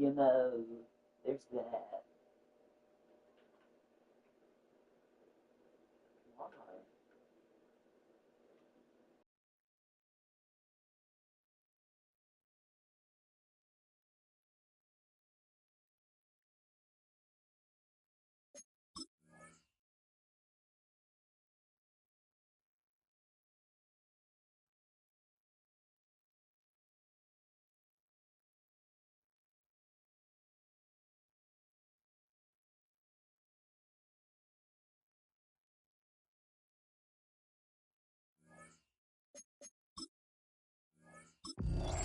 You know, there's that. Why?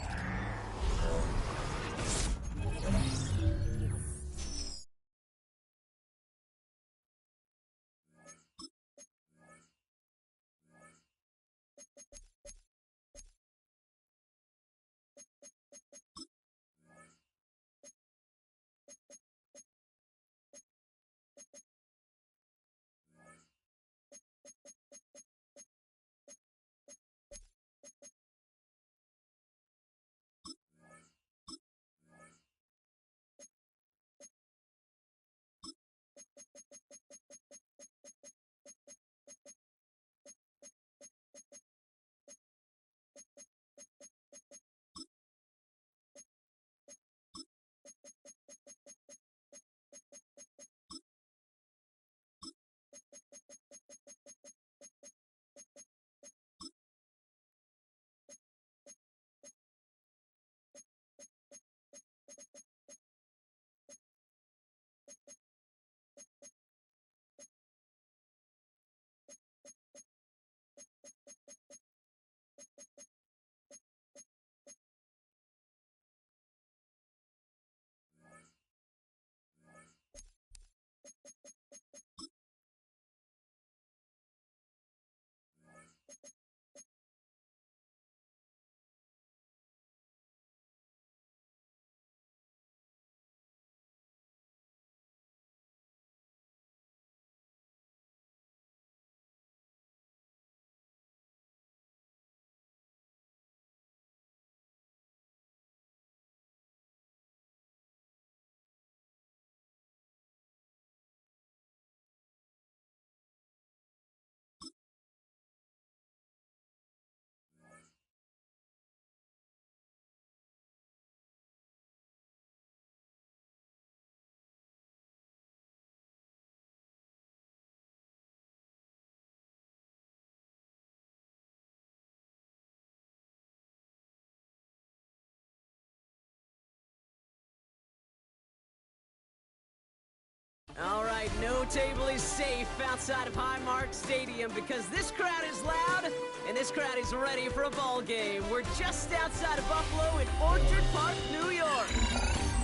All right, no table is safe outside of Highmark Stadium because this crowd is loud and this crowd is ready for a ball game. We're just outside of Buffalo in Orchard Park, New York.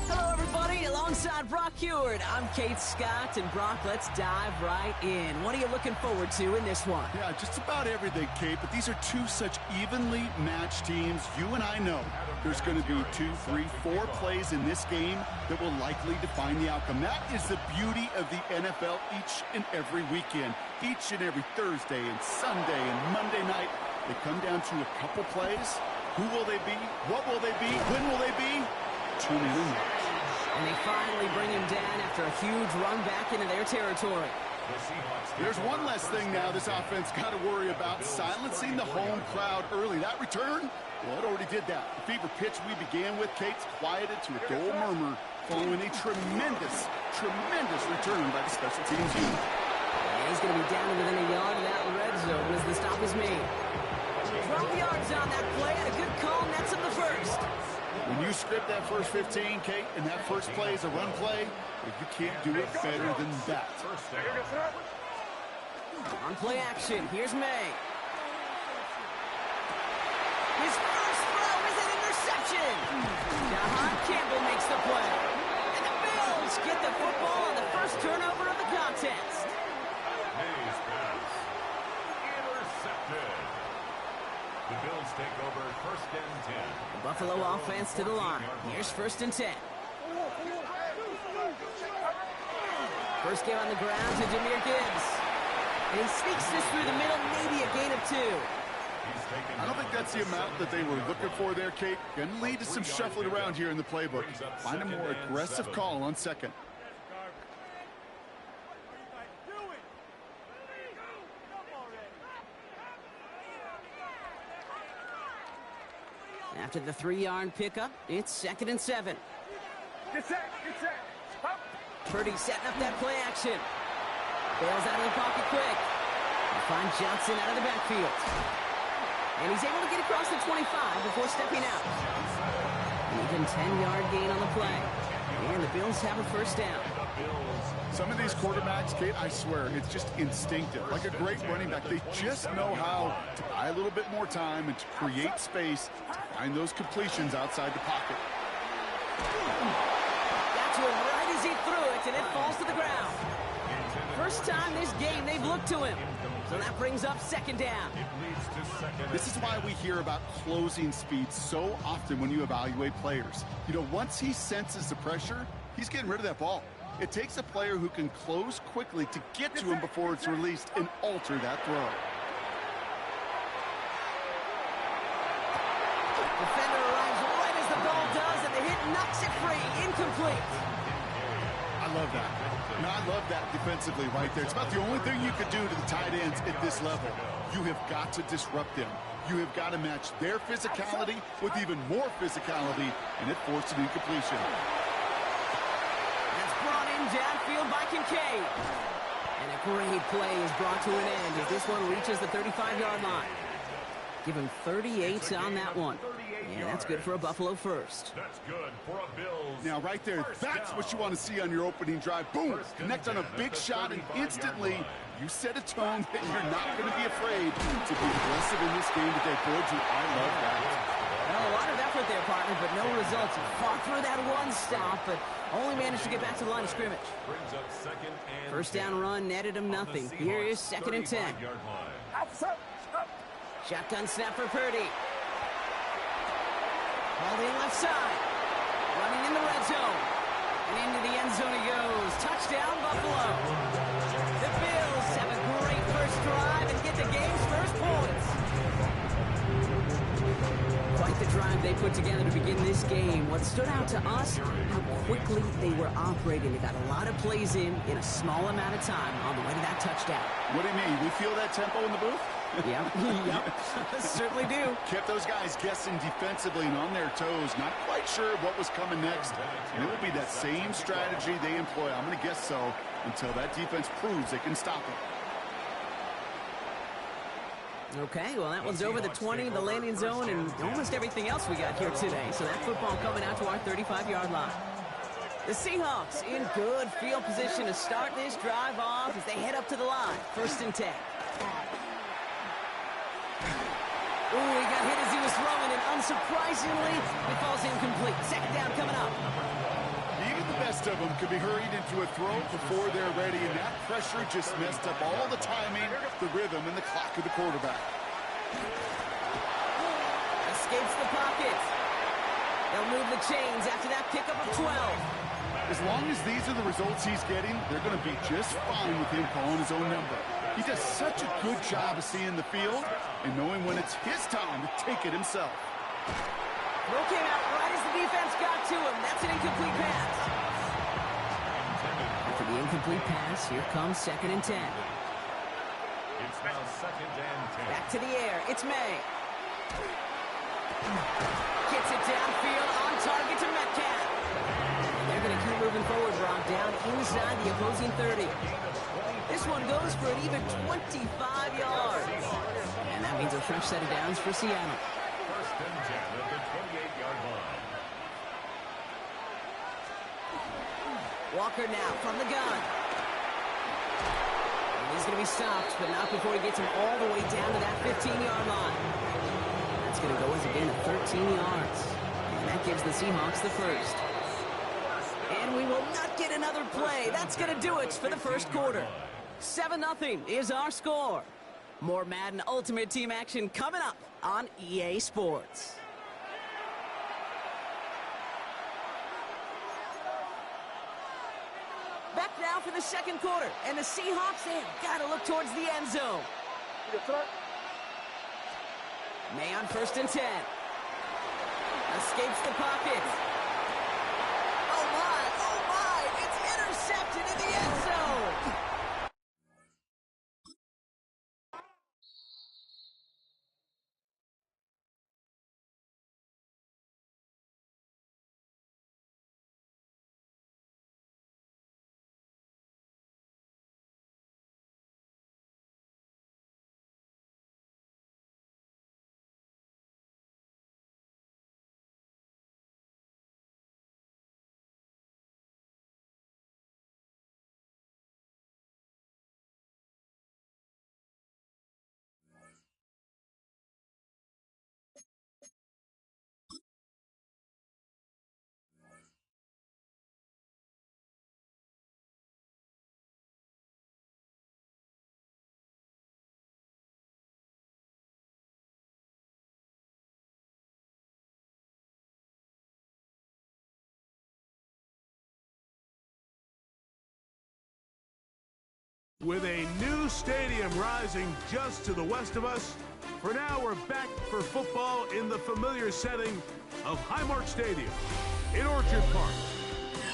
Hello, everybody. Alongside Brock Heward, I'm Kate Scott, and Brock, let's dive right in. What are you looking forward to in this one? Yeah, just about everything, Kate, but these are two such evenly matched teams. You and I know there's going to be 2, 3, 4 plays in this game that will likely define the outcome. That is the beauty of the NFL each and every weekend. Each and every Thursday and Sunday and Monday night, they come down to a couple plays. Who will they be? What will they be? When will they be? Tune in. And they finally bring him down after a huge run back into their territory. There's one less thing now this offense got to worry about, silencing the home crowd early. That return, well, it already did that. The fever pitch we began with, Kate's quieted to a dull murmur following a tremendous return by the special teams unit. And he's going to be down to within a yard of that red zone as the stop is made. 12 yards on that play, and a good call nets him the first. When you script that first 15, Kate, and that first play is a run play, you can't do it better than that. On play action, here's May. His first throw is an interception. Jahan Campbell makes the play. And the Bills get the football on the first turnover of the contest. May's pass. Intercepted. The Bills take over first and 10. The Buffalo offense to the line. Here's first and 10. First game on the ground to Jahmyr Gibbs. And he sneaks this through the middle, maybe a gain of 2. He's I don't think that's the amount that they were looking for there, Kate. Going to lead to some shuffling around here in the playbook. Find a more aggressive call on second. After the 3-yard pickup, it's 2nd and 7. Get set, up. Purdy setting up that play action. Bails out of the pocket quick. Finds Johnson out of the backfield. And he's able to get across the 25 before stepping out. An even 10-yard gain on the play. And the Bills have a first down. Some of these quarterbacks, Kate, I swear, it's just instinctive. Like a great running back, they just know how to buy a little bit more time and to create space to find those completions outside the pocket. Got to him right as he threw it, and it falls to the ground. First time this game they've looked to him. So that brings up 2nd down. This is why we hear about closing speed so often when you evaluate players. You know, once he senses the pressure, he's getting rid of that ball. It takes a player who can close quickly to get to him before it's released and alter that throw. Defender arrives right as the ball does, and the hit knocks it free. Incomplete. I love that. And I love that defensively right there. It's about the only thing you could do to the tight ends at this level. You have got to disrupt them. You have got to match their physicality with even more physicality, and it forced an incompletion. That's brought in downfield by Kincaid. And a great play is brought to an end as this one reaches the 35-yard line. Give him 38 on that one. And that's good for a Buffalo first. That's good for a Bills. Now, right there, that's what you want to see on your opening drive. Boom! Connect on a big shot, and instantly you set a tone that you're not going to be afraid to be aggressive in this game today. Boy, I love that. Well, a lot of effort there, partner, but no results. He fought through that one stop, but only managed to get back to the line of scrimmage. Brings up 2nd and First down run netted him nothing. Here is 2nd and 10. Shotgun snap for Purdy. Ball in left side. Running in the red zone. And into the end zone he goes. Touchdown, Buffalo. The Bills have a great first drive and get the game's first points. Quite the drive they put together to begin this game. What stood out to us, how quickly they were operating. They got a lot of plays in a small amount of time on the way to that touchdown. What do you mean? We feel that tempo in the booth? Yep, certainly do. Kept those guys guessing defensively and on their toes, not quite sure what was coming next. And it will be that same strategy they employ, I'm going to guess so, until that defense proves they can stop it. Okay, well, that one's over the 20, the landing zone, and almost everything else we got here today. So that football coming out to our 35-yard line. The Seahawks in good field position to start this drive off as they head up to the line. 1st and 10. Ooh, he got hit as he was throwing, and unsurprisingly, it falls incomplete. 2nd down coming up. Even the best of them could be hurried into a throw before they're ready, and that pressure just messed up all the timing, the rhythm, and the clock of the quarterback. Escapes the pocket. They'll move the chains after that pickup of 12. As long as these are the results he's getting, they're going to be just fine with him calling his own number. He does such a good job of seeing the field and knowing when it's his time to take it himself. Throw came out right as the defense got to him. That's an incomplete pass. After the incomplete pass, here comes 2nd and 10. It's now 2nd and 10. Back to the air. It's May. Gets it downfield on target to Metcalf. And they're going to keep moving forward, Brock, down inside the opposing 30. This one goes for an even 25 yards. And that means a fresh set of downs for Seattle. 1st and 10 at the 28-yard line. Walker now from the gun. And he's going to be stopped, but not before he gets him all the way down to that 15-yard line. That's going to go as again at 13 yards. And that gives the Seahawks the first. And we will not get another play. That's going to do it for the first quarter. 7-0 is our score. More Madden Ultimate Team action coming up on EA Sports. Back now for the 2nd quarter, and the Seahawks, they have got to look towards the end zone. May on 1st and 10. Escapes the pocket. Oh my, it's intercepted in the end zone. With a new stadium rising just to the west of us, for now we're back for football in the familiar setting of Highmark Stadium in Orchard Park.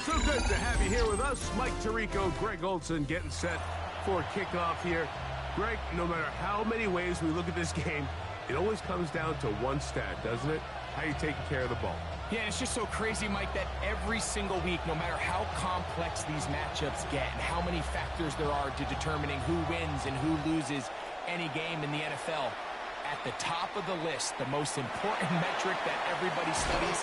So good to have you here with us. Mike Tirico, Greg Olson getting set for kickoff here. Greg, no matter how many ways we look at this game, it always comes down to one stat, doesn't it? How you taking care of the ball. Yeah, it's just so crazy, Mike, that every single week, no matter how complex these matchups get and how many factors there are to determining who wins and who loses any game in the NFL, at the top of the list, the most important metric that everybody studies,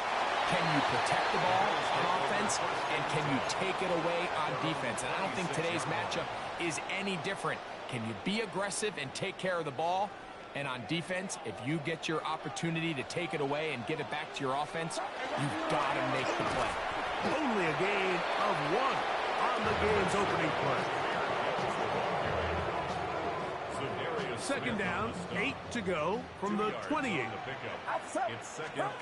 can you protect the ball on offense and can you take it away on defense? And I don't think today's matchup is any different. Can you be aggressive and take care of the ball? And on defense, if you get your opportunity to take it away and give it back to your offense, you've got to make the play. Only a gain of 1 on the game's opening play. Second down, 8 to go from the 28. It's second and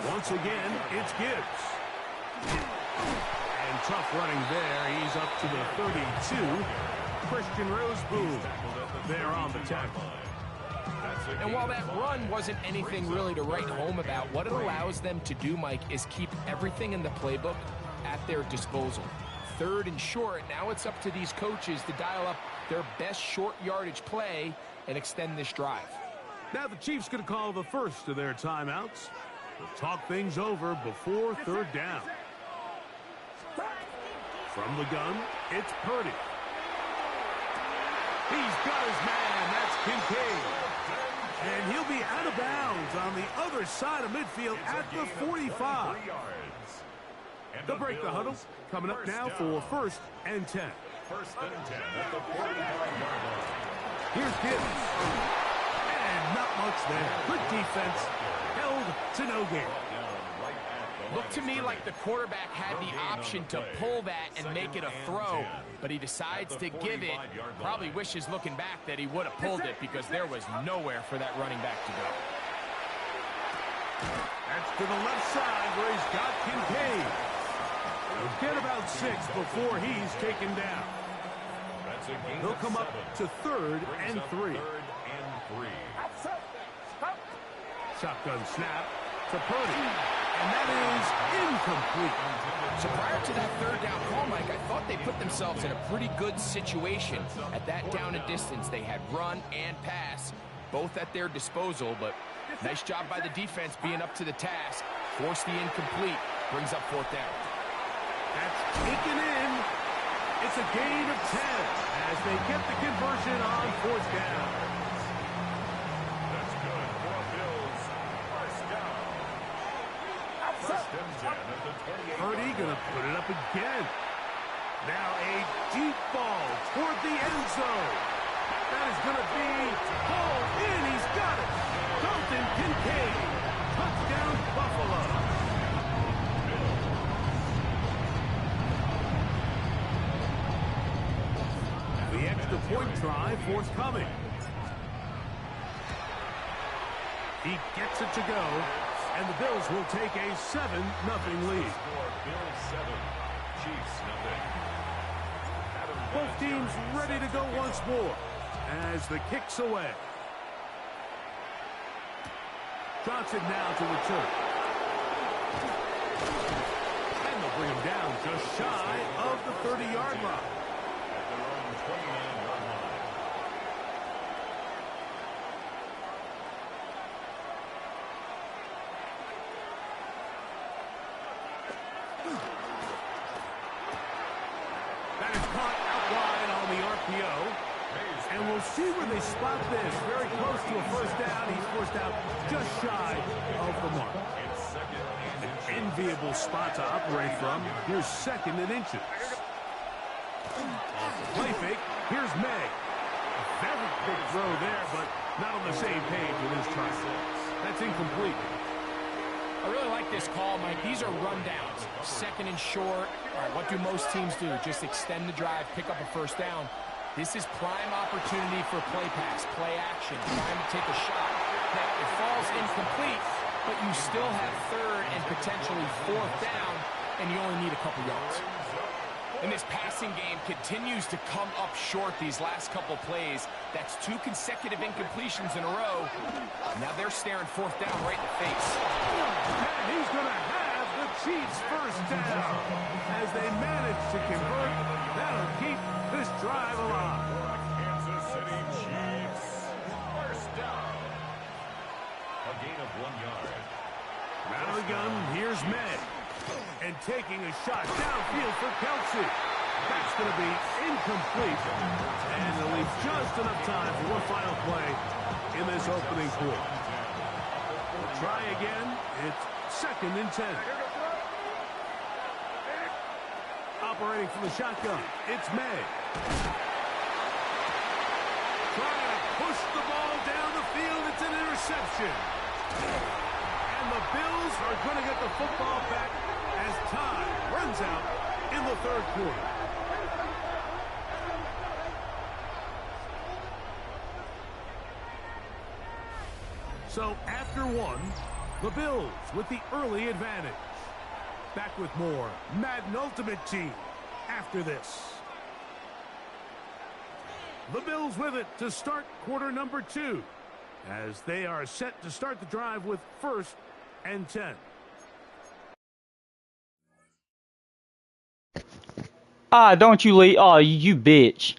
8. Once again, it's Gibbs. And tough running there. He's up to the 32. Christian Roseboom there on the tackle. And while that run wasn't anything really to write home about, what it allows them to do, Mike, is keep everything in the playbook at their disposal. 3rd and short, now it's up to these coaches to dial up their best short yardage play and extend this drive. Now the Chiefs going to call the first of their timeouts. We'll talk things over before 3rd down. From the gun, it's Purdy. He's got his man. That's Kincaid. And he'll be out of bounds on the other side of midfield at the 45. They'll break the huddle. Coming up now for 1st and 10. 1st and 10 at the 45-yard line. Here's Gibbs. And not much there. Good defense. Held to no gain. Looked to me like the quarterback had the option to pull that and make it a throw, but he decides to give it. Probably wishes looking back that he would have pulled it because there was nowhere for that running back to go. That's to the left side where he's got Kincaid. He'll get about 6 before he's taken down. He'll come up to 3rd and 3. Shotgun snap to Purdy. And that is incomplete. So prior to that 3rd down call, Mike, I thought they put themselves in a pretty good situation at that down and distance. They had run and pass, both at their disposal, but nice job by the defense being up to the task. Force the incomplete, brings up 4th down. That's taken in. It's a gain of 10 as they get the conversion on 4th down. That's good for Bills. 1st down. 1st and 10 at the 28. Purdy gonna put it up again. Now a deep ball toward the end zone. That is gonna be hauled in. He's got it. Dalton Kincaid. Touchdown Buffalo. The extra point try forthcoming. He gets it to go, and the Bills will take a 7-0 lead. Bills 7, Chiefs 0. Both teams ready to go once more as the kick's away. Johnson now to return. And they'll bring him down just shy of the 30-yard line. At their own 29-yard line. That is caught out wide on the RPO. And we'll see where they spot this. Very close to a first down. He's forced out just shy of the mark. An enviable spot to operate from. Here's second and inches. Off the play fake. Here's May. A very quick throw there, but not on the same page with his target. That's incomplete. I really like this call, Mike. These are rundowns. Second and short. All right, what do most teams do? Just extend the drive, pick up a first down. This is prime opportunity for play pass, play action, trying to take a shot. Now, it falls incomplete, but you still have third and potentially fourth down, and you only need a couple yards. And this passing game continues to come up short these last couple plays. That's 2 consecutive incompletions in a row. Now they're staring fourth down right in the face. And he's going to have the Chiefs first down as they manage to convert. That'll keep this drive alive. Kansas City Chiefs. First down. A gain of 1 yard. Out of the gun, here's May. And taking a shot downfield for Kelsey. That's going to be incomplete. And they'll leave just enough time for one final play in this opening quarter. We'll try again. It's second and 10. Operating from the shotgun, it's May. Trying to push the ball down the field. It's an interception. And the Bills are going to get the football back as time runs out in the third quarter. So after one, the Bills with the early advantage. Back with more Madden Ultimate Team after this. The Bills with it to start quarter number 2 as they are set to start the drive with first and 10. Ah, don't you leave. Oh, you bitch.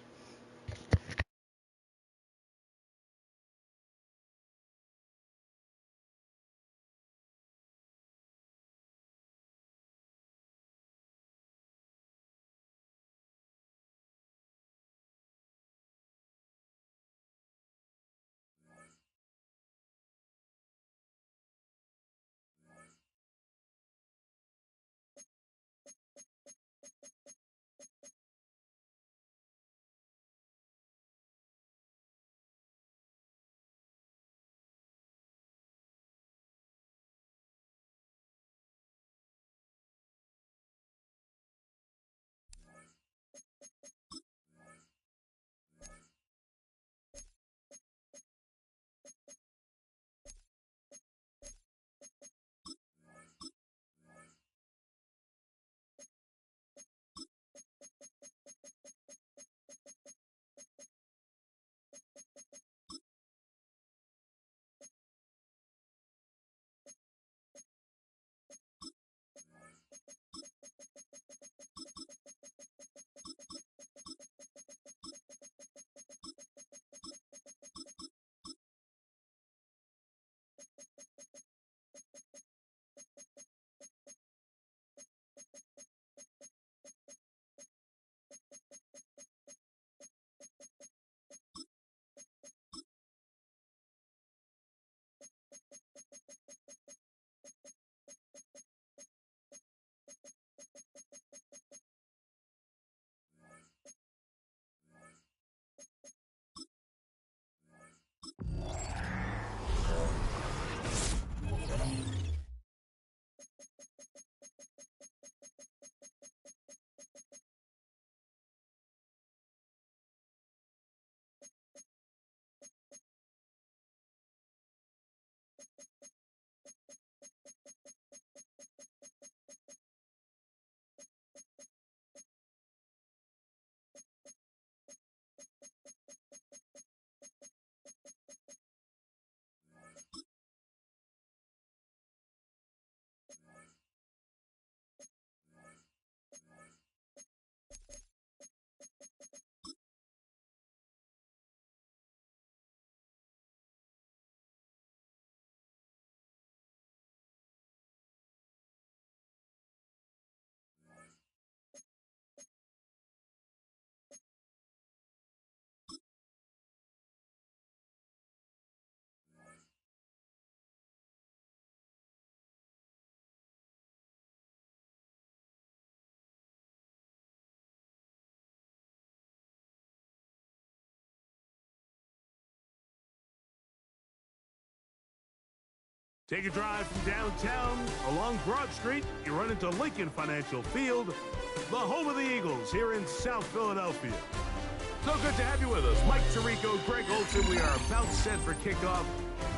Take a drive from downtown along Broad Street. You run into Lincoln Financial Field, the home of the Eagles here in South Philadelphia. So good to have you with us. Mike Tirico, Greg Olson. We are about set for kickoff.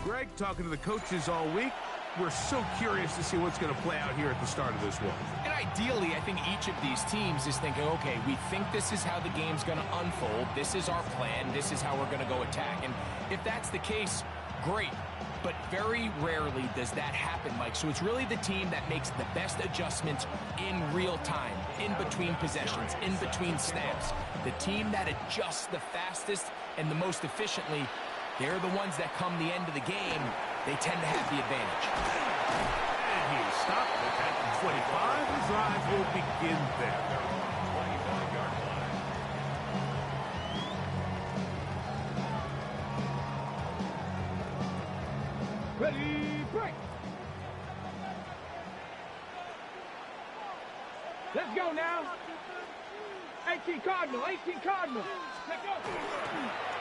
Greg, talking to the coaches all week. We're so curious to see what's going to play out here at the start of this one. And ideally, I think each of these teams is thinking, okay, we think this is how the game's going to unfold. This is our plan. This is how we're going to go attack. And if that's the case, great. But very rarely does that happen, Mike. So it's really the team that makes the best adjustments in real time, in between possessions, in between snaps. The team that adjusts the fastest and the most efficiently, they're the ones that come the end of the game. They tend to have the advantage. And he stopped at the 25. The drive will begin there. Ready, break. Let's go now. 18 Cardinal, 18 Cardinal. Let's go.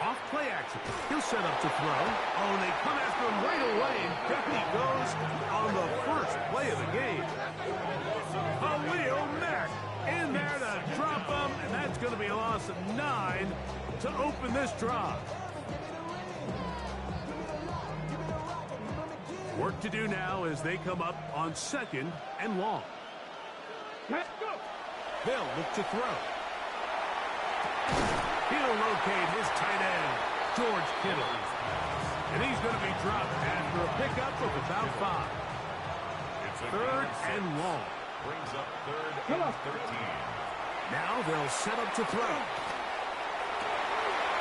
Off play action. He'll set up to throw. Oh, and they come after him right away, and down he goes on the first play of the game. Khalil Mack in there to drop him, and that's going to be a loss of 9 to open this drive. Work to do now as they come up on 2nd and long. Let's go. They'll look to throw. He'll locate his tight end, George Kittle. And he's going to be dropped after a pickup of about 5. 3rd and long. Brings up 3rd and 13. Now they'll set up to throw.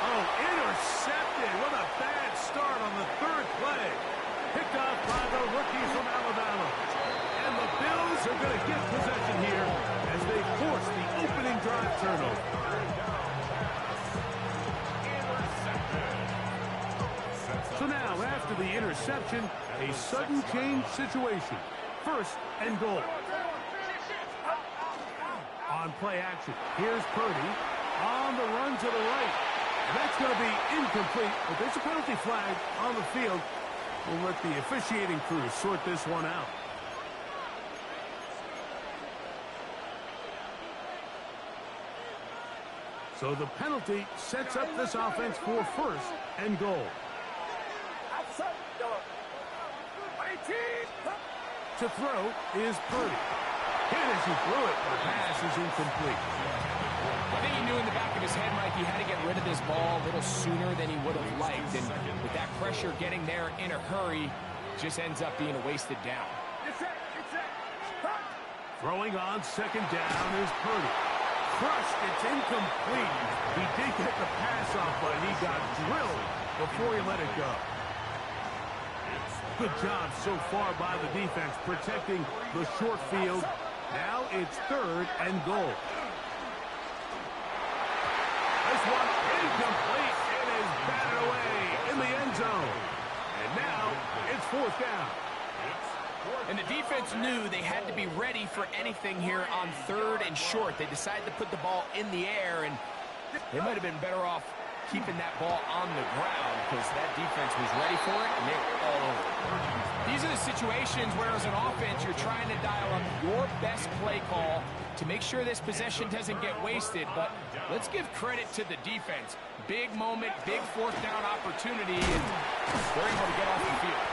Oh, intercepted. What a bad start on the 3rd play. Picked off by the rookie from Alabama. And the Bills are going to get possession here as they force the opening drive turnover. So now, after the interception, a sudden change situation. 1st and goal. On play action, here's Purdy on the run to the right. And that's going to be incomplete, but there's a penalty flag on the field. We'll let the officiating crew sort this one out. So the penalty sets up this offense for 1st and goal. To throw is Purdy. Hit as he threw it. The pass is incomplete. I think he knew in the back of his head, Mike, he had to get rid of this ball a little sooner than he would have liked. And with that pressure getting there in a hurry, just ends up being a wasted down. Throwing on 2nd down is Purdy. Crushed, it's incomplete. He did get the pass off, but he got drilled before he let it go. Good job so far by the defense protecting the short field. Now it's 3rd and goal. This one incomplete. It is batted away in the end zone. And now it's 4th down. And the defense knew they had to be ready for anything here on 3rd and short. They decided to put the ball in the air, and they might have been better off keeping that ball on the ground because that defense was ready for it, and they were all over it. These are the situations where, as an offense, you're trying to dial up your best play call to make sure this possession doesn't get wasted. But let's give credit to the defense. Big moment, big 4th down opportunity, and they're able to get off the field.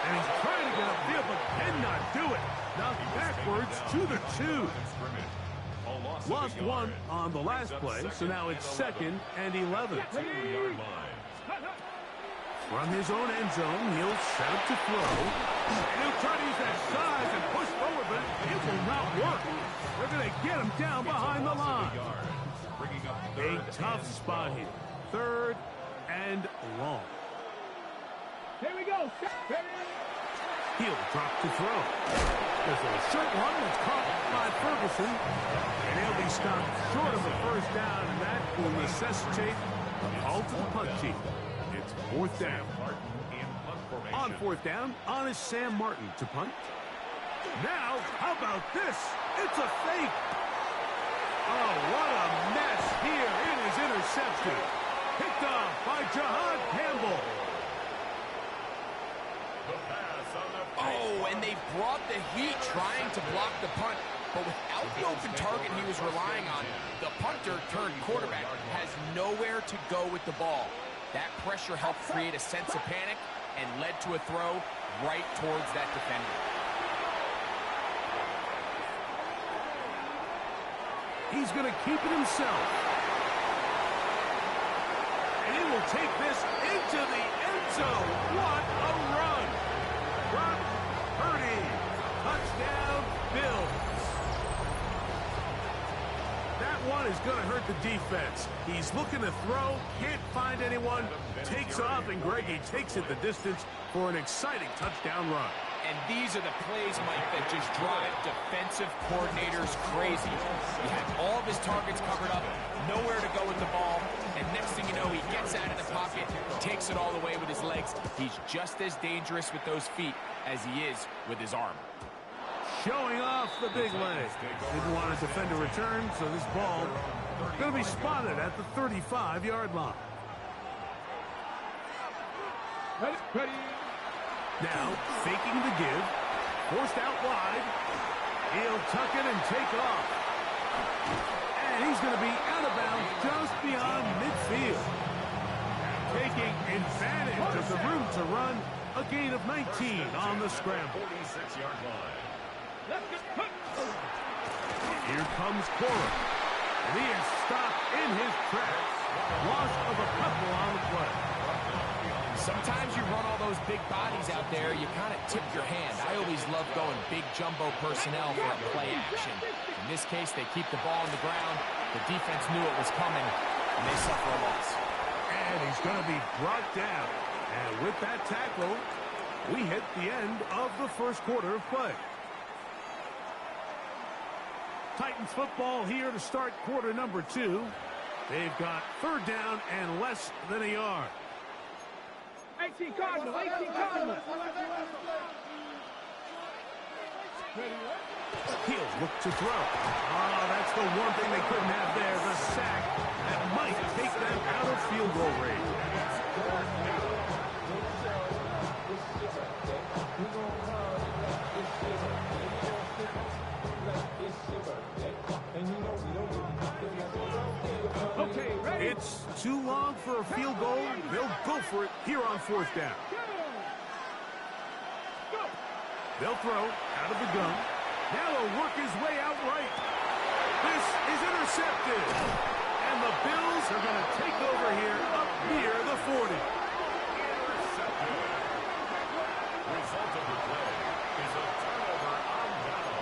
And he's trying to get upfield, but cannot do it. Knocked backwards to the 2. Lost 1 on the last play, so now it's 2nd and 11. From his own end zone, he'll set up to throw. And he'll try to use that size and push forward, but it will not work. They're going to get him down behind the line. A tough spot here. 3rd and long. Here we go. He'll drop to throw. There's a short one that's caught by Ferguson. And he'll be stopped short of the 1st down, and that will necessitate a call to the punt team. It's 4th down. On 4th down, on is Sam Martin to punt. Now, how about this? It's a fake. Oh, what a mess here. It is intercepted. Picked off by Jahad Campbell. heat trying to block the punt, but without the open target he was relying on, the punter turned quarterback has nowhere to go with the ball. That pressure helped create a sense of panic and led to a throw right towards that defender. He's going to keep it himself. And he will take this into the end zone. What a run! Brock Purdy. Touchdown, Bills. That one is going to hurt the defense. He's looking to throw, can't find anyone, takes off, and Greggy takes it the distance for an exciting touchdown run. And these are the plays, Mike, that just drive defensive coordinators crazy. He had all of his targets covered up, nowhere to go with the ball, and next thing you know, he gets out of the pocket, takes it all the way with his legs. He's just as dangerous with those feet as he is with his arm. Showing off the big leg. Didn't want to defend a return, so this ball going to be spotted at the 35-yard line. Ready. Now, faking the give. Forced out wide. He'll tuck it and take off. And he's going to be out of bounds just beyond midfield. Taking advantage of the room to run. A gain of 19 on the scramble. 46-yard line. Here comes Cora. And he is stopped in his tracks. Loss of a couple on the play. Sometimes you run all those big bodies out there, you kind of tip your hand. I always love going big jumbo personnel for a play action. In this case, they keep the ball on the ground. The defense knew it was coming, and they suffer a loss. And he's going to be brought down. And with that tackle, we hit the end of the first quarter of play. Titans football here to start quarter number 2. They've got third down and less than a yard. 18 Cardinal, 18 Cardinal. He'll look to throw. Oh, that's the one thing they couldn't have there, the sack that might take them out of field goal range. Okay, ready. It's too long for a field goal. They'll go for it here on fourth down. They'll throw out of the gun. Now he'll work his way out right. This is intercepted. And the Bills are going to take over here up near the 40. Intercepted. Result of the play is a turnover on downs.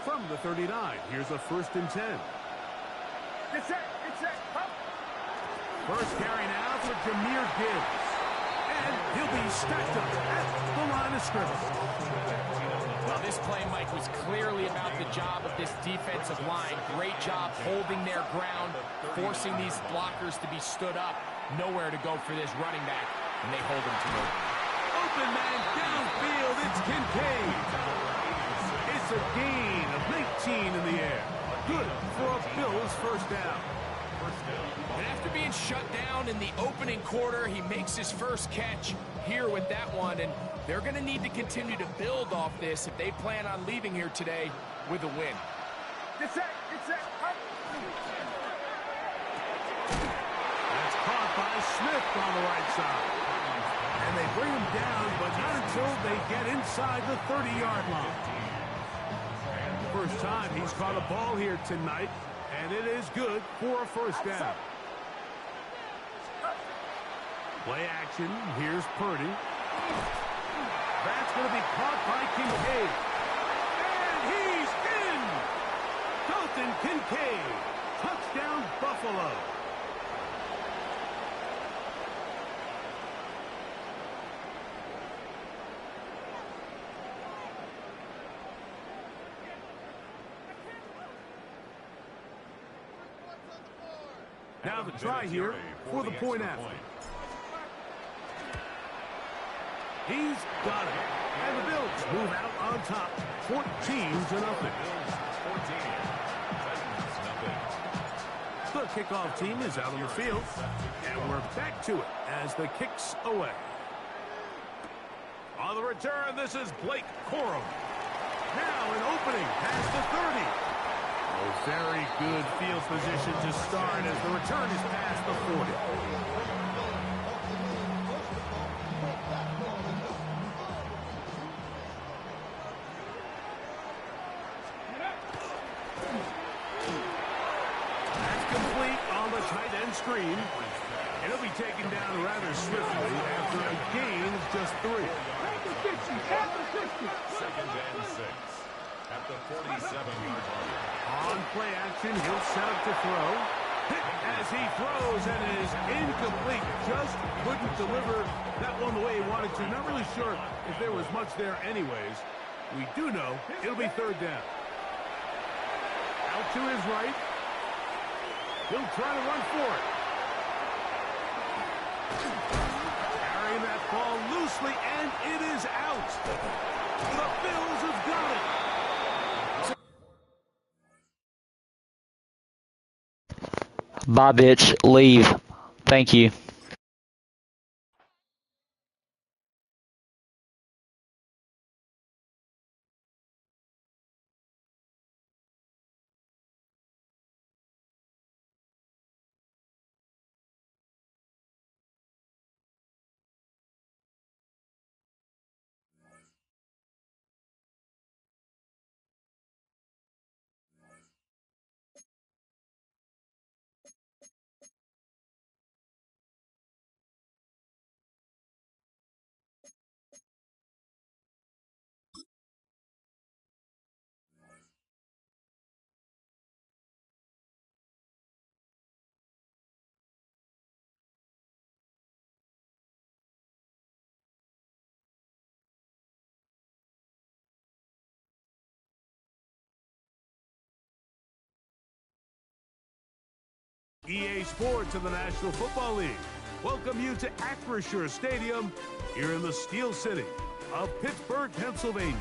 From the 39, here's a 1st and 10. Get set, up. First carry now for Jahmyr Gibbs. And he'll be stacked up at the line of scrimmage. Well, this play, Mike, was clearly about the job of this defensive line. Great job holding their ground, forcing these blockers to be stood up. Nowhere to go for this running back, and they hold him to it. Open man downfield, it's Kincaid. It's a gain of 19 in the air. Good for a Bills first down. And after being shut down in the opening quarter, he makes his first catch here with that one, and they're going to need to continue to build off this if they plan on leaving here today with a win. Get set, up. That's caught by Smith on the right side. And they bring him down, but not until they get inside the 30-yard line. First time he's caught a ball here tonight, and it is good for a first down. Play action. Here's Purdy. That's going to be caught by Kincaid. And he's in! Dalton Kincaid. Touchdown, Buffalo. Now the try here for the point after. He's got it. And the Bills move out on top, 14-0. The The kickoff team is out on the field, and we're back to it as the kick's away. On the return, this is Blake Corum. Now an opening past the 30. A very good field position to start as the return is past the 40. Tight end screen. It'll be taken down rather swiftly after a gain of just 3. Second and 6 at the 47-yard line. On play action, he'll set up to throw. As he throws, and it is incomplete. Just couldn't deliver that one the way he wanted to. Not really sure if there was much there anyways. We do know it'll be third down. Out to his right. He'll try to run for it. Carrying that ball loosely, and it is out. The Bills have got it. Bye, bitch. Leave. Thank you. EA Sports and the National Football League welcome you to Acrisure Stadium here in the Steel City of Pittsburgh, Pennsylvania.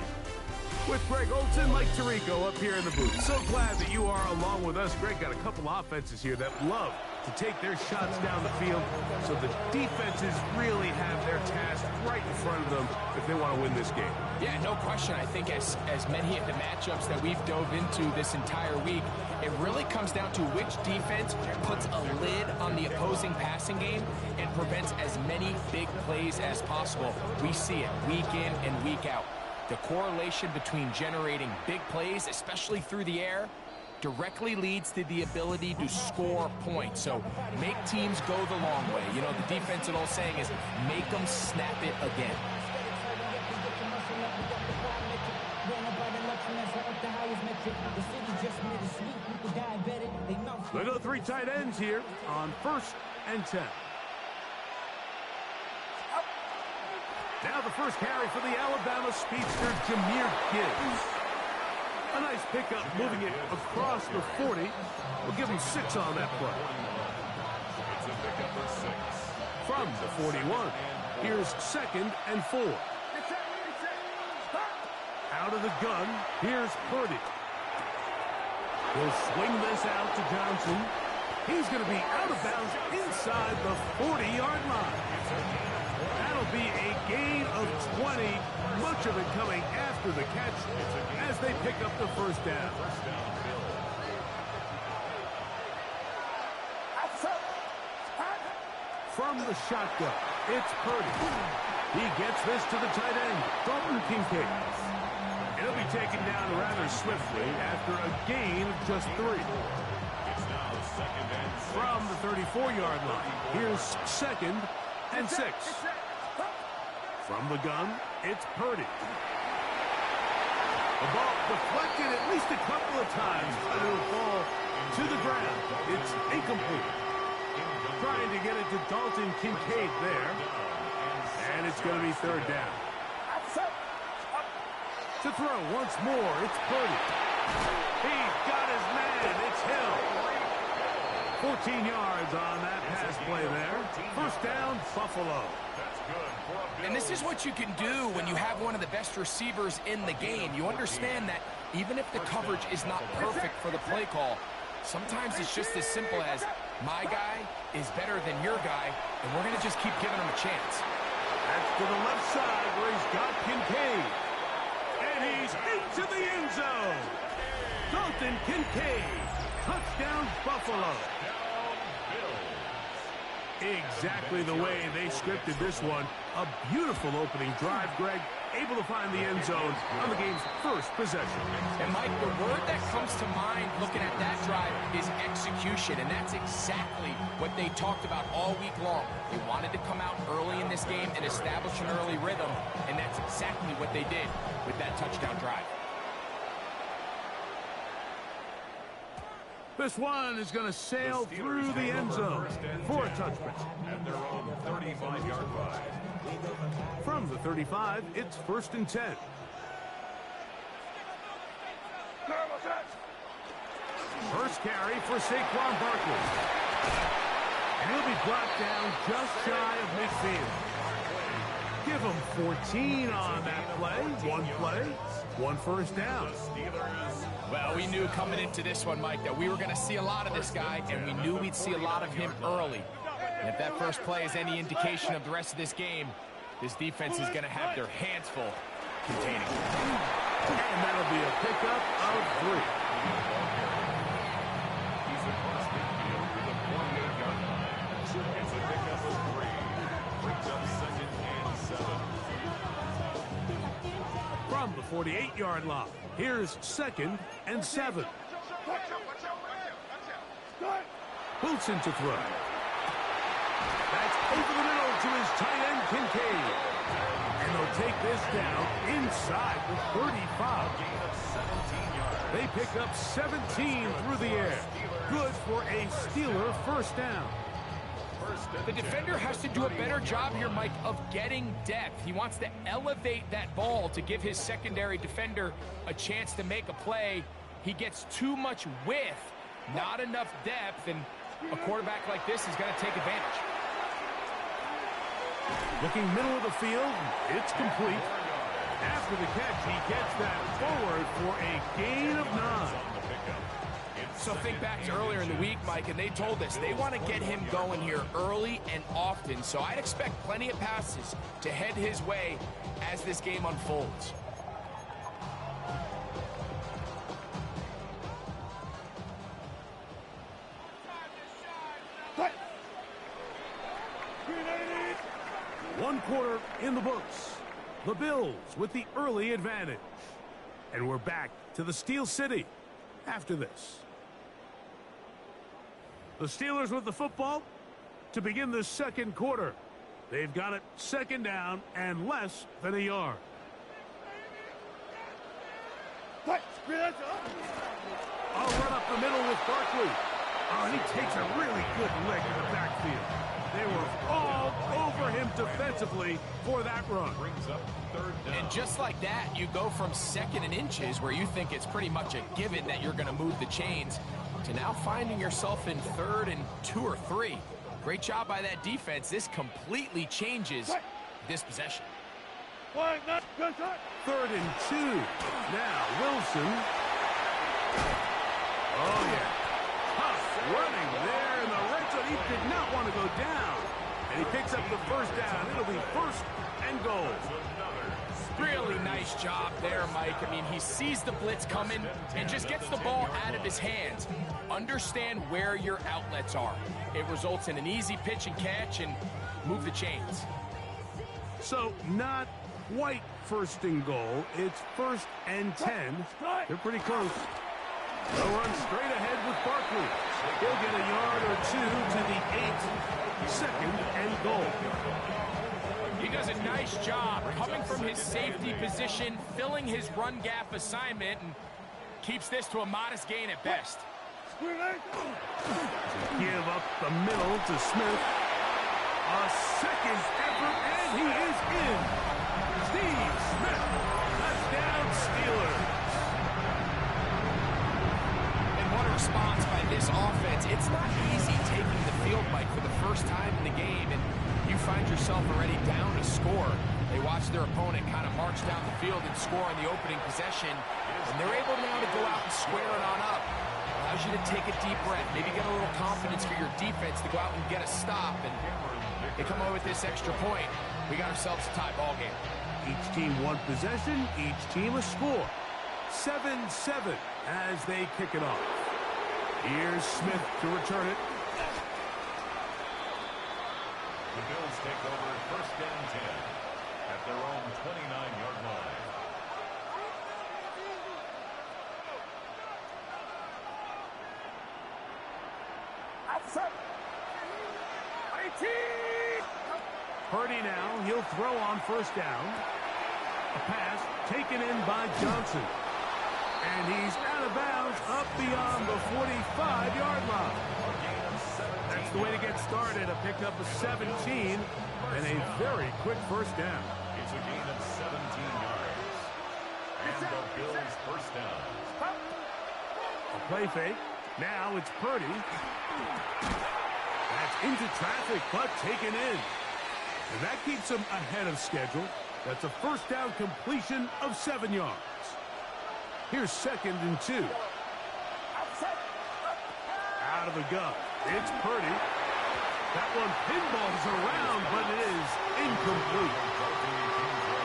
With Greg Olson, Mike Tirico up here in the booth. So glad that you are along with us. Greg got a couple offenses here that love to take their shots down the field, so the defenses really have their task right in front of them if they want to win this game. Yeah, no question. I think as many of the matchups that we've dove into this entire week, it really comes down to which defense puts a lid on the opposing passing game and prevents as many big plays as possible. We see it week in and week out. The correlation between generating big plays, especially through the air, directly leads to the ability to score points. So make teams go the long way. You know, the defensive old saying is make them snap it again. They go 3 tight ends here on 1st and 10. Now the first carry for the Alabama speedster, Jahmyr Gibbs. A nice pickup, moving it across the 40. We'll give him 6 on that play. It's a pickup of 6. From the 41, here's 2nd and 4. Out of the gun, here's Purdy. He'll swing this out to Johnson. He's going to be out of bounds inside the 40-yard line. That'll be a gain of 20, much of it coming after the catch as they pick up the first down. From the shotgun, it's Purdy. He gets this to the tight end, Dalton Kincaid. It'll be taken down rather swiftly after a gain of just 3. From the 34-yard line, here's 2nd and 6. From the gun, it's Purdy. The ball deflected at least a couple of times, but it'll fall to the ground. It's incomplete. Trying to get it to Dalton Kincaid there. And it's going to be 3rd down. To throw once more, it's Purdy. He's got his man. It's Hill. 14 yards on that pass play there. First down, Buffalo. And this is what you can do when you have one of the best receivers in the game. You understand that even if the coverage is not perfect for the play call, Sometimes it's just as simple as, my guy is better than your guy, and we're going to just keep giving him a chance. That's to the left side where he's got Kincaid. And he's into the end zone. Dalton Kincaid. Touchdown, Buffalo. Exactly the way they scripted this one. A beautiful opening drive, Greg. Able to find the end zone on the game's first possession. And, Mike, the word that comes to mind looking at that drive is execution, and that's exactly what they talked about all week long. They wanted to come out early in this game and establish an early rhythm, and that's exactly what they did with that touchdown drive. This one is going to sail through the end zone for a touchback. At their own 35-yard line. From the 35, it's 1st and 10. First carry for Saquon Barkley. And he'll be brought down just shy of midfield. Give him 14 on that play, one first down. Well, we knew coming into this one, Mike, that we were going to see a lot of this guy, and we knew we'd see a lot of him early. And if that first play is any indication of the rest of this game, this defense is going to have their hands full containing him. And that'll be a pickup of 3. He's across midfield to the 48-yard line. It's a pickup of 3. Brings up 2nd and 7. From the 48-yard line, here's 2nd and 7. Wilson to throw. That's over the middle to his tight end, Kincaid. And they'll take this down inside the 35. They pick up 17 through the air. Good for a Steeler first down. The defender has to do a better job here, Mike, of getting depth. He wants to elevate that ball to give his secondary defender a chance to make a play. He gets too much width, not enough depth, and a quarterback like this is going to take advantage. Looking middle of the field, it's complete. After the catch, he gets that forward for a gain of 9. So think back to earlier in the week, Mike, and they told us they want to get him going here early and often. So I'd expect plenty of passes to head his way as this game unfolds. One quarter in the books. The Bills with the early advantage. And we're back to the Steel City after this. The Steelers with the football to begin the second quarter. They've got it 2nd down and less than a yard. I'll run up the middle with Barkley. Oh, and he takes a really good lick in the backfield. They were all over him defensively for that run. Brings up 3rd down. And just like that, you go from 2nd and inches, where you think it's pretty much a given that you're going to move the chains, to now finding yourself in 3rd and 2 or 3. Great job by that defense. This completely changes this possession. 3rd and 2. Now Wilson. Oh, yeah. Tough running there in the red zone. He did not want to go down. And he picks up the first down. It'll be 1st and goal. Really nice job there, Mike. I mean, he sees the blitz coming and just gets the ball out of his hands. Understand where your outlets are. It results in an easy pitch and catch and move the chains. So not quite 1st and goal. It's 1st and 10. They're pretty close. They'll run straight ahead with Barkley. He'll get a yard or 2 to the 8. 2nd and goal. He does a nice job coming from his safety position, filling his run gap assignment, and keeps this to a modest gain at best. Give up the middle to Smith. A 2nd effort, and he is in. Steve Smith, touchdown Steelers. And what a response by this offense. It's not easy taking the field, Mike, for the first time in the game, and you find yourself already down to score. They watch their opponent kind of march down the field and score on the opening possession, and they're able now to go out and square it on up. allows you to take a deep breath, maybe get a little confidence for your defense to go out and get a stop, and they come away with this extra point. We got ourselves a tie ball game. Each team one possession, each team a score. 7-7 as they kick it off. Here's Smith to return it. The Bills take over first down 10 at their own 29-yard line. Purdy now, he'll throw on first down. A pass taken in by Johnson. And he's out of bounds up beyond the 45-yard line. That's the way to get started. A pickup of 17 and a very quick first down. It's a gain of 17 yards. And the Bills first down. A play fake. Now it's Purdy. That's into traffic, but taken in. And that keeps him ahead of schedule. That's a first down completion of 7 yards. Here's 2nd and 2. Out of the gun. It's Purdy. That one pinballs around, but it is incomplete.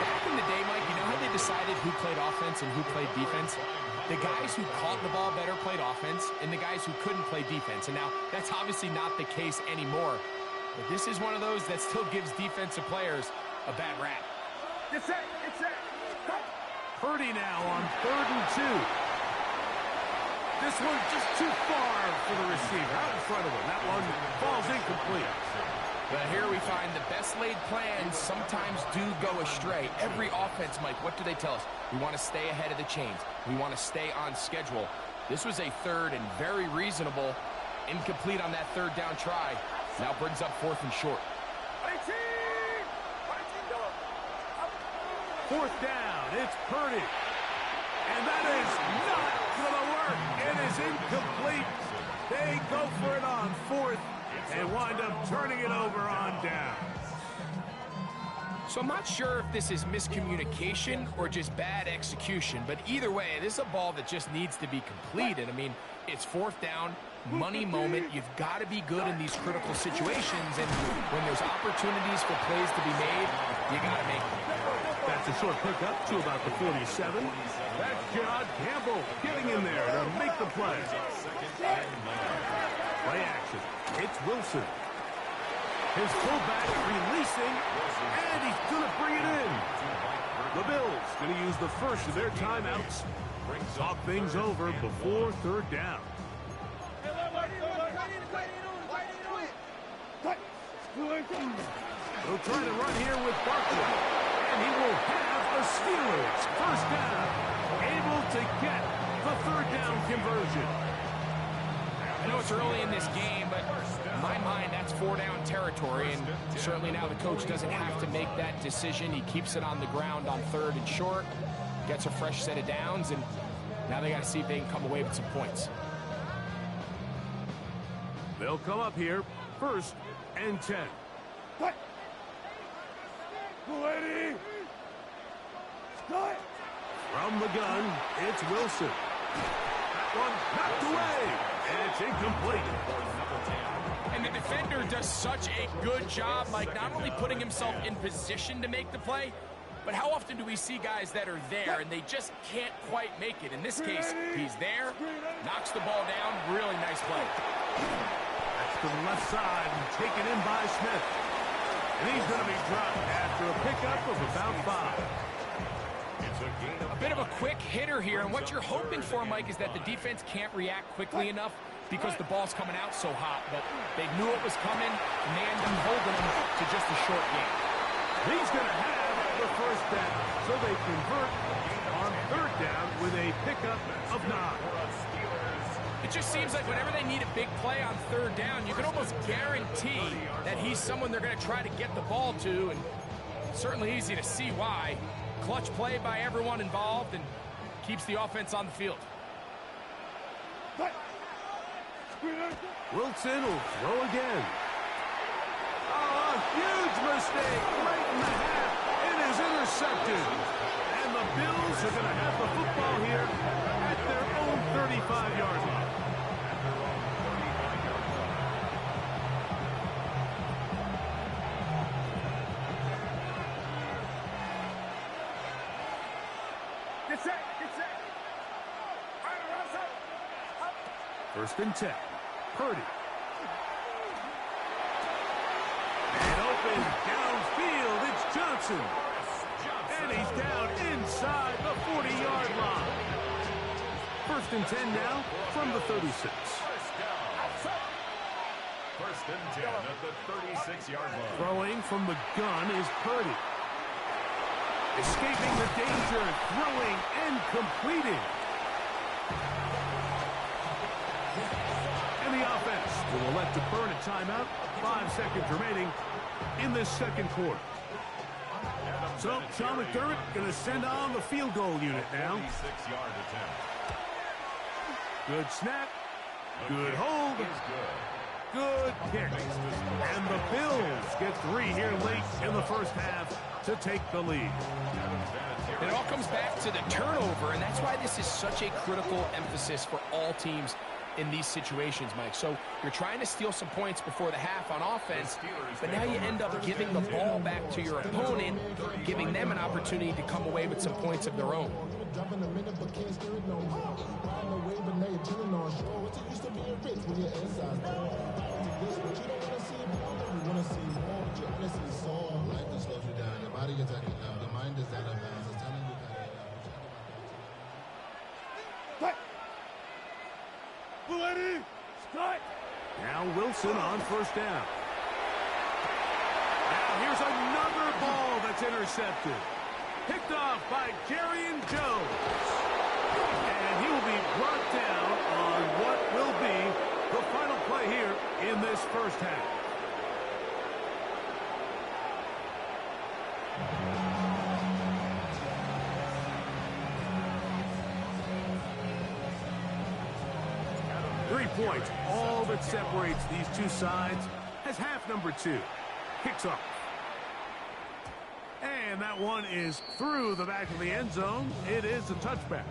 Back in the day, Mike, you know how they decided who played offense and who played defense? The guys who caught the ball better played offense, and the guys who couldn't play defense. And now, that's obviously not the case anymore. But this is one of those that still gives defensive players a bad rap. Purdy now on 3rd and 2. This one's just too far for the receiver. Out in front of him. That one falls incomplete. But here we find the best laid plans sometimes do go astray. Every offense, Mike, what do they tell us? We want to stay ahead of the chains. We want to stay on schedule. This was a 3rd and very reasonable. Incomplete on that 3rd down try. Now brings up 4th and short. 4th down, it's Purdy. And that is not going to work. It is incomplete. They go for it on 4th and wind up turning it over on down. So I'm not sure if this is miscommunication or just bad execution, but either way, this is a ball that just needs to be completed. I mean, it's 4th down, money moment. You've got to be good in these critical situations, and when there's opportunities for plays to be made, you got to make them. That's a short pickup to about the 47. That's John Campbell getting in there to make the play. Play action. It's Wilson. His fullback releasing, and he's going to bring it in. The Bills going to use the first of their timeouts. Talk things over before 3rd down. They'll try to run here with Barkley, and he will have the Steelers first down, able to get the 3rd down conversion. I know it's early in this game, but in my mind, that's 4-down territory, and certainly now the coach doesn't have to make that decision. He keeps it on the ground on 3rd and short, gets a fresh set of downs, and now they got to see if they can come away with some points. They'll come up here, 1st and 10. From the gun, it's Wilson. That one knocked away, and it's incomplete. And the defender does such a good job, Mike, not only putting himself in position to make the play, but how often do we see guys that are there and they just can't quite make it? In this case, he's there, knocks the ball down, really nice play. That's to the left side and taken in by Smith. And he's going to be dropped after a pickup of about 5. A bit of a quick hitter here, and what you're hoping for, Mike, is that the defense can't react quickly enough because the ball's coming out so hot. But they knew it was coming, and they end up holding him to just a short game. He's going to have the first down, so they convert on 3rd down with a pickup of 9. It just seems like whenever they need a big play on 3rd down, you can almost guarantee that he's someone they're going to try to get the ball to, and certainly easy to see why. Clutch play by everyone involved and keeps the offense on the field. Wilson will throw again. Oh, a huge mistake right in the half. It is intercepted. And the Bills are going to have the football here at their own 35-yard line. their own 39-yard line. Get set, get set. First and 10. Purdy. And open downfield. It's Johnson. And he's down inside the 40-yard line. First and 10 now from the 36. First and 10 at the 36-yard line. Throwing from the gun is Purdy. Escaping the danger, throwing and completing. And the offense will elect to burn a timeout. 5 seconds remaining in this second quarter. So, Sean McDermott going to send on the field goal unit now. 46-yard attempt. Good snap. Good hold. Good kick. And the Bills get 3 here late in the first half to take the lead. It all comes back to the turnover, and that's why this is such a critical emphasis for all teams in these situations, Mike. So you're trying to steal some points before the half on offense, but now you end up giving the ball back to your opponent, giving them an opportunity to come away with some points of their own. Now Wilson on first down. Now here's another ball that's intercepted. Picked off by Jerry Jones. And he will be brought down on what will be the final play here in this first half. Points, all that separates these two sides as half number 2 kicks off. And that one is through the back of the end zone. It is a touchback.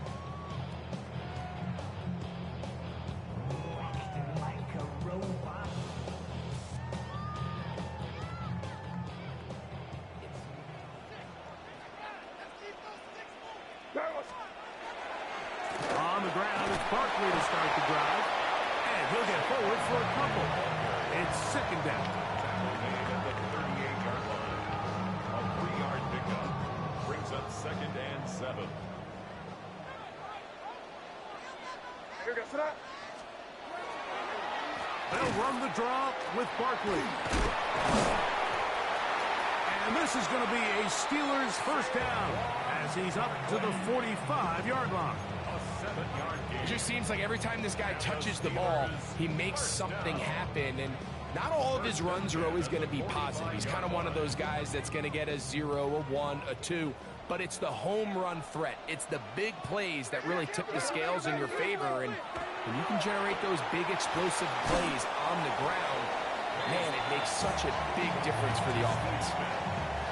On the ground, it's Barkley to start the drive. He'll get forward for a couple. It's second down. Made at the 38-yard line. A 3-yard pickup brings up second and 7. They'll run the draw with Barkley. And this is going to be a Steelers first down as he's up to the 45-yard line. It just seems like every time this guy touches the ball, he makes something happen. And not all of his runs are always going to be positive. He's kind of one of those guys that's going to get a 0, a 1, a 2. But it's the home run threat. It's the big plays that really tip the scales in your favor. And when you can generate those big explosive plays on the ground, man, it makes such a big difference for the offense.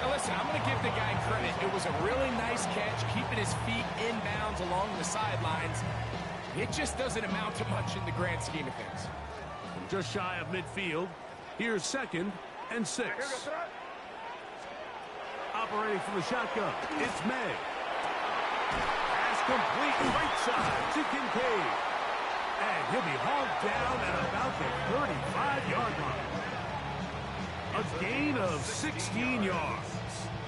Now listen, I'm going to give the guy credit. It was a really nice catch, keeping his feet inbounds along the sidelines. It just doesn't amount to much in the grand scheme of things. Just shy of midfield. Here's second and 6. Operating from the shotgun, it's May. Pass complete right side to Kincaid. And he'll be hauled down at about the 35-yard line. A gain of 16 yards.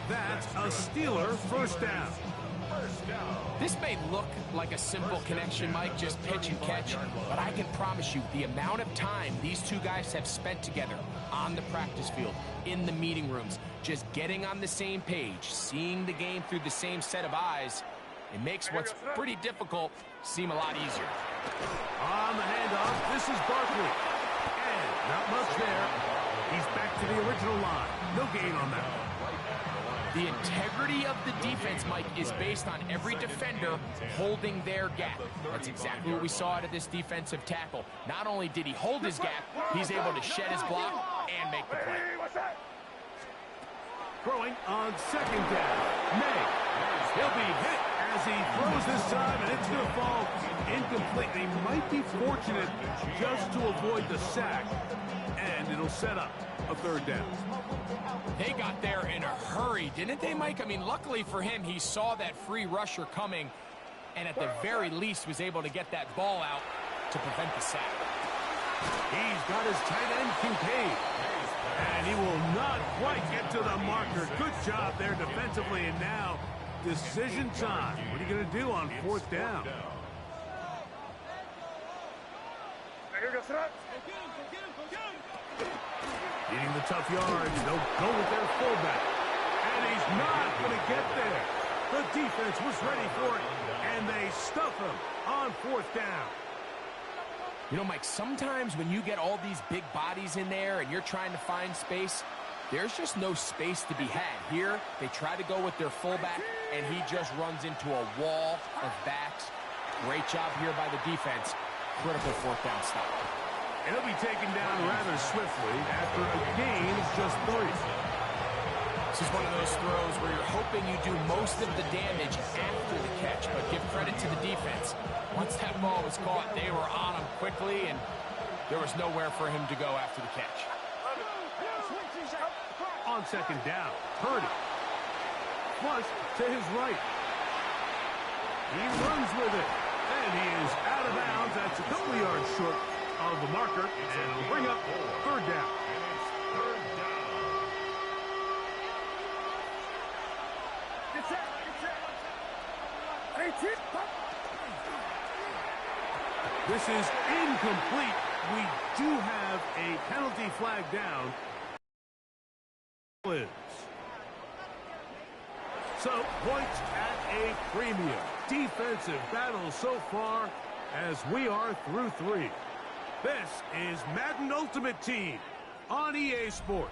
That's a Steeler first down. This may look like a simple connection, Mike, just pitch and catch, but I can promise you the amount of time these two guys have spent together on the practice field, in the meeting rooms, just getting on the same page, seeing the game through the same set of eyes, it makes what's pretty difficult seem a lot easier. On the handoff, this is Barkley. And not much there. He's back to the original line. No gain on that one. The integrity of the defense, Mike, is based on every defender holding their gap. That's exactly what we saw out of this defensive tackle. Not only did he hold his gap, he's able to shed his block and make the play. Throwing on second down. May. He'll be hit as as he throws this time, and it's going to fall incomplete. They might be fortunate just to avoid the sack, and it'll set up a third down. They got there in a hurry, didn't they, Mike? I mean, luckily for him, he saw that free rusher coming, and at the very least was able to get that ball out to prevent the sack. He's got his tight end contained, and he will not quite get to the marker. Good job there defensively, and now decision time. What are you going to do on fourth down? Eating the tough yards. They'll go with their fullback. And he's not going to get there. The defense was ready for it, and they stuff him on fourth down. You know, Mike, sometimes when you get all these big bodies in there and you're trying to find space, there's just no space to be had. Here, they try to go with their fullback, and he just runs into a wall of backs. Great job here by the defense. Critical fourth down stop. And he'll be taken down rather swiftly after a gain of just 3. This is one of those throws where you're hoping you do most of the damage after the catch, but give credit to the defense. Once that ball was caught, they were on him quickly, and there was nowhere for him to go after the catch. On second down, Purdy. Flush to his right. He runs with it, and he is out of bounds. That's a couple yards short of the marker, and it'll bring up third down. This is incomplete. We do have a penalty flag down. So, points at a premium. Defensive battle so far as we are through 3. This is Madden Ultimate Team on EA Sports.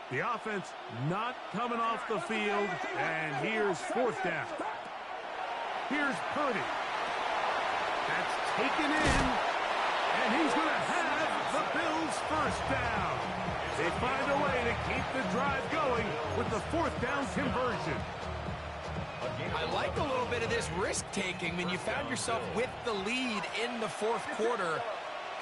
The offense not coming off the field, and here's fourth down. Here's Purdy. That's taken in, and he's going to have the Bills first down. They find a way to keep the drive going with the fourth down conversion. I like a little bit of this risk-taking when you found yourself with the lead in the fourth quarter.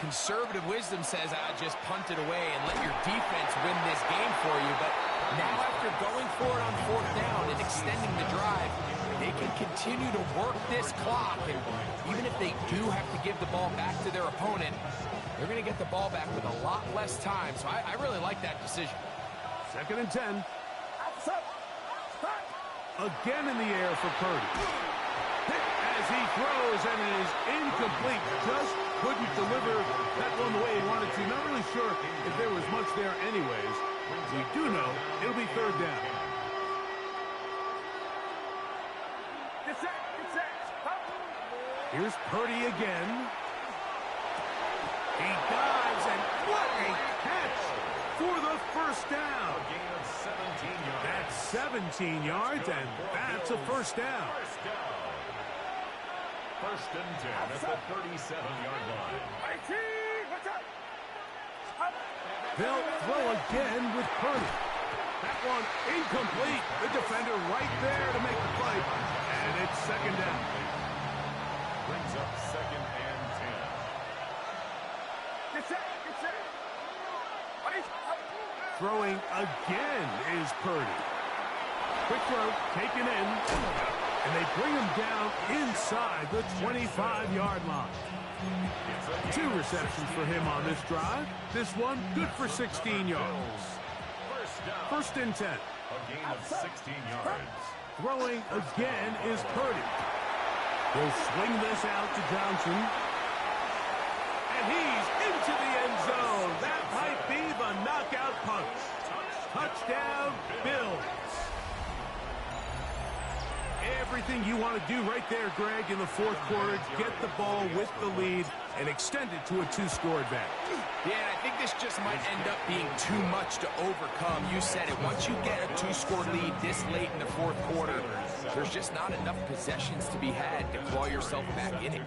Conservative wisdom says, just punt it away and let your defense win this game for you. But now after going for it on fourth down and extending the drive, they can continue to work this clock. And even if they do have to give the ball back to their opponent, they're going to get the ball back with a lot less time. So I really like that decision. Second and 10. Again in the air for Purdy. As he throws, and it is incomplete. Just couldn't deliver that one the way he wanted to. Not really sure if there was much there anyways. We do know it'll be third down. Here's Purdy again. He dives, and what a catch for the first down. That's 17 yards, and that's a first down. First and 10 at the 37-yard line. They'll throw again with Purdy. That one incomplete. The defender right there to make the play, and it's second down. Brings up second and 10. Throwing again is Purdy. Quick throw, taken in, and they bring him down inside the 25-yard line. 2 receptions for him on this drive. This one good for 16 yards. First and 10. A gain of 16 yards. Throwing again is Purdy. He'll swing this out to Johnson. And he's into the end zone. That might be the knockout punch. Touchdown, Bills. Everything you want to do right there, Greg, in the fourth quarter. Get the ball with the lead and extend it to a 2-score advantage. Yeah, and I think this just might end up being too much to overcome. You said it. Once you get a 2-score lead this late in the fourth quarter, there's just not enough possessions to be had to claw yourself back in it.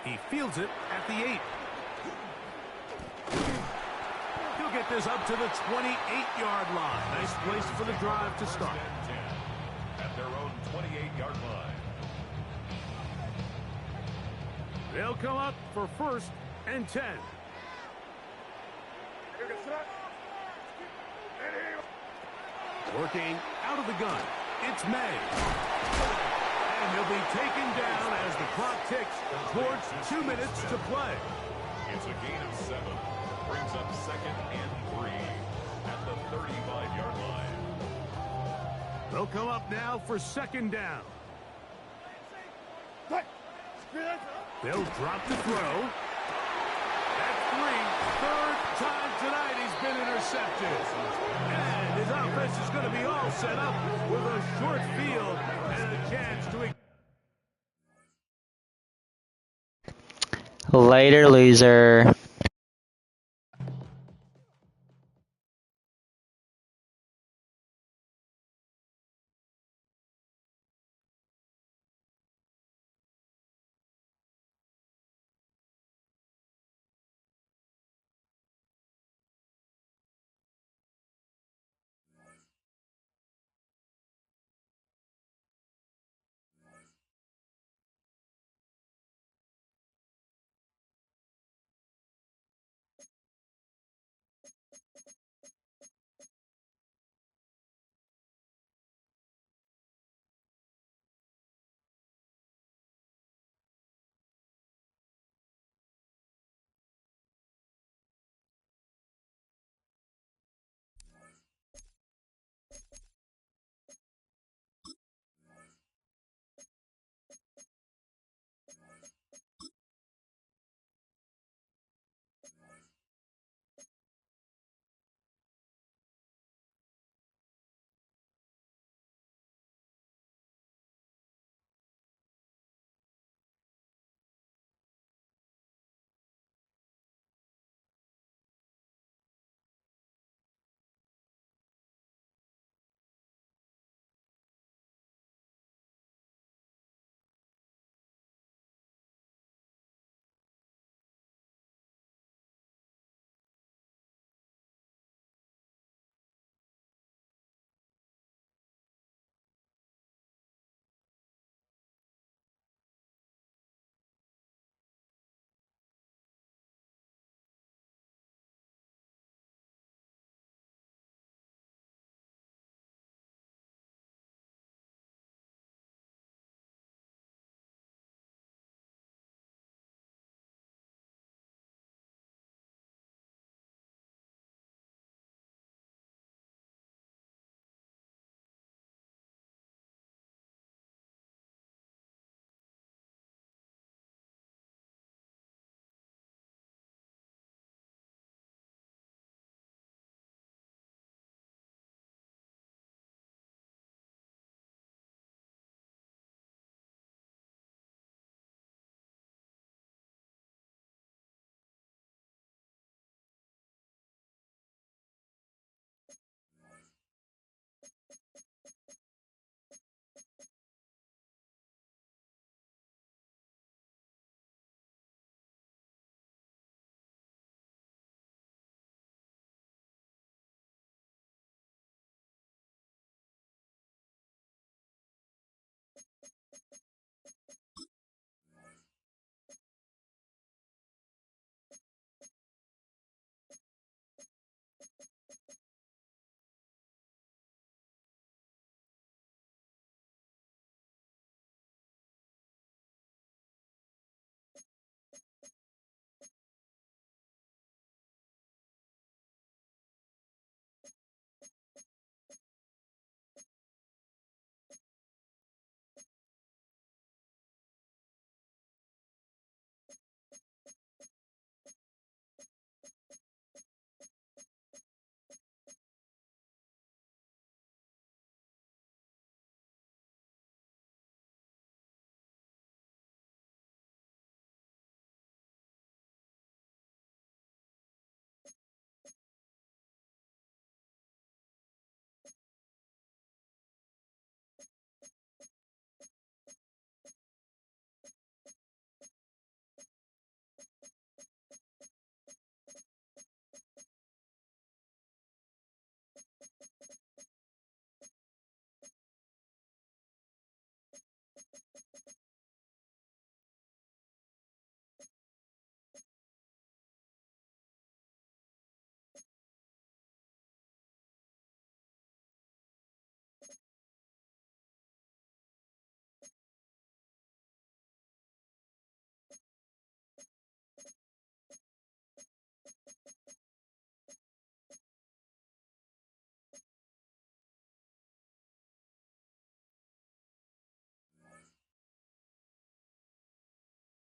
He fields it at the 8. He'll get this up to the 28-yard line. Nice place for the drive to start. At their own 28-yard line. They'll come up for 1st and 10. Working out of the gun. It's May. And he'll be taken down as the clock ticks towards 2 minutes to play. It's a gain of 7. Brings up 2nd and 3 at the 35-yard line. They'll come up now for 2nd down. They'll drop the throw. At 3, 3rd time tonight he's been intercepted. And his offense is going to be all set up with a short field and a chance to... Later, loser.